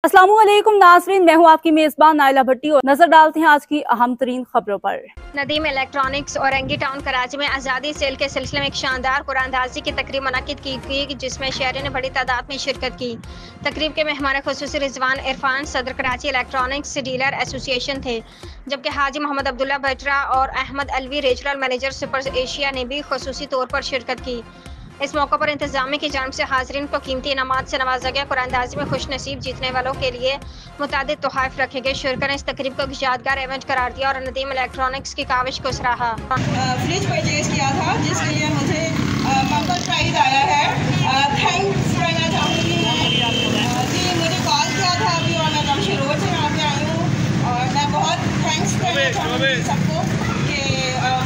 अस्सलामुअलैकुम नाज़रीन, मैं हूं आपकी मेजबान नाइला भट्टी और नजर डालते हैं आज की अहम तरीन खबरों पर। नदीम इलेक्ट्रॉनिक्स और एंगी टाउन कराची में आज़ादी सेल के सिलसिले में एक शानदार कुरानंदाजी की तकरीब मुनक्किद की गई, जिसमें शहरियों ने बड़ी तादाद में शिरकत की। तकरीब के मेहमान खुसूसी रिजवान इरफान सदर कराची इलेक्ट्रॉनिक्स डीलर एसोसिएशन थे, जबकि हाजी मोहम्मद अब्दुल्ला भटरा और Ahmed Alvi regional manager super Asia ने भी खुसूसी तौर पर शिरकत की। इस मौके पर इंतजामिया की जानिब से हाज़रीन को कीमती इनामात से नवाजा गया। कुरानंदाजी में खुश नसीब जीतने वालों के लिए मुतादिद तोहफ़े रखे गए। शुरका ने इस तकरीब को यादगार इवेंट करार दिया और नदीम इलेक्ट्रॉनिक्स की काविश को सराहा। फ्रिज परचेज किया था जिसके लिए मुझे बम्पर प्राइज आया है। थैंक्स कहना चाहूँगी जी, मुझे कॉल किया था अभी और मैं जमशेद रोड से यहाँ पे आई हूँ और मैं बहुत थैंक्स कहना चाहूँगी सबको कि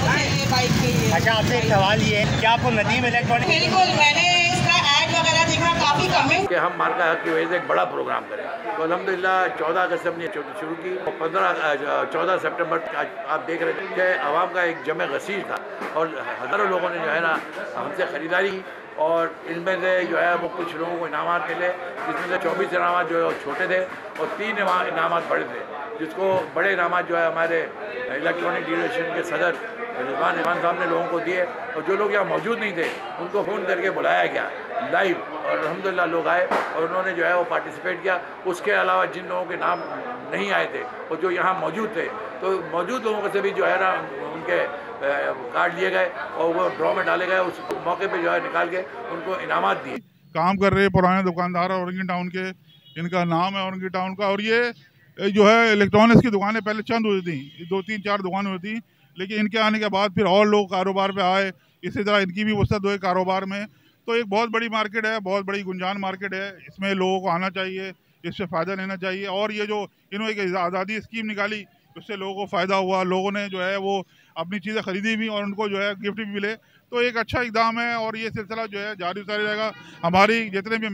मुझे ये बाइक के लिए। अच्छा, आपसे एक सवाल ये है, क्या आपको नदीम इलेक्ट्रॉनिक? बिल्कुल, मैंने इसका ऐड वगैरह देखा, काफ़ी कमेंट कि हम मार्का हक की वजह से एक बड़ा प्रोग्राम करें। तो अल्हम्दुलिल्लाह 14 अगस्त से हमने शुरू की और 14 सितंबर आप देख रहे थे कि आवाम का एक जमे गसीर था और हज़ारों लोगों ने जो है ना हमसे ख़रीदारी और इनमें से जो है वो कुछ लोगों को इनामात मिले, जिसमें से 24 इनामात जो है छोटे थे और 3 इनामात बड़े थे। जिसको बड़े इनामात जो है हमारे इलेक्ट्रॉनिक डीलरशिप के सदर रिजवान इरफान साहब ने लोगों को दिए और जो लोग यहाँ मौजूद नहीं थे उनको फ़ोन करके बुलाया गया लाइव और अल्हम्दुलिल्लाह लोग आए और उन्होंने जो है वो पार्टिसिपेट किया। उसके अलावा जिन लोगों के नाम नहीं आए थे और जो यहाँ मौजूद थे, तो मौजूद लोगों से भी जो है ना उनके कार्ड लिए गए और वो ड्रॉ में डाले गए। उस मौके पर जो है निकाल के उनको इनामात दिए। काम कर रहे पुराने दुकानदार औरंगी टाउन के, इनका नाम है औरंगी टाउन का। और ये जो है इलेक्ट्रॉनिक्स की दुकानें पहले चंद हुई थी, 2-3-4 दुकानें हुई थी, लेकिन इनके आने के बाद फिर और लोग कारोबार पे आए। इसी तरह इनकी भी वसअत हुई कारोबार में। तो एक बहुत बड़ी मार्केट है, बहुत बड़ी गुंजान मार्केट है। इसमें लोगों को आना चाहिए, इससे फ़ायदा लेना चाहिए। और ये जो इन्होंने एक आज़ादी स्कीम निकाली, उससे लोगों को फ़ायदा हुआ, लोगों ने जो है वो अपनी चीज़ें ख़रीदी भी और उनको जो है गिफ्ट भी मिले। तो एक अच्छा इक़दाम है और ये सिलसिला जो है जारी रहेगा। हमारी जितने भी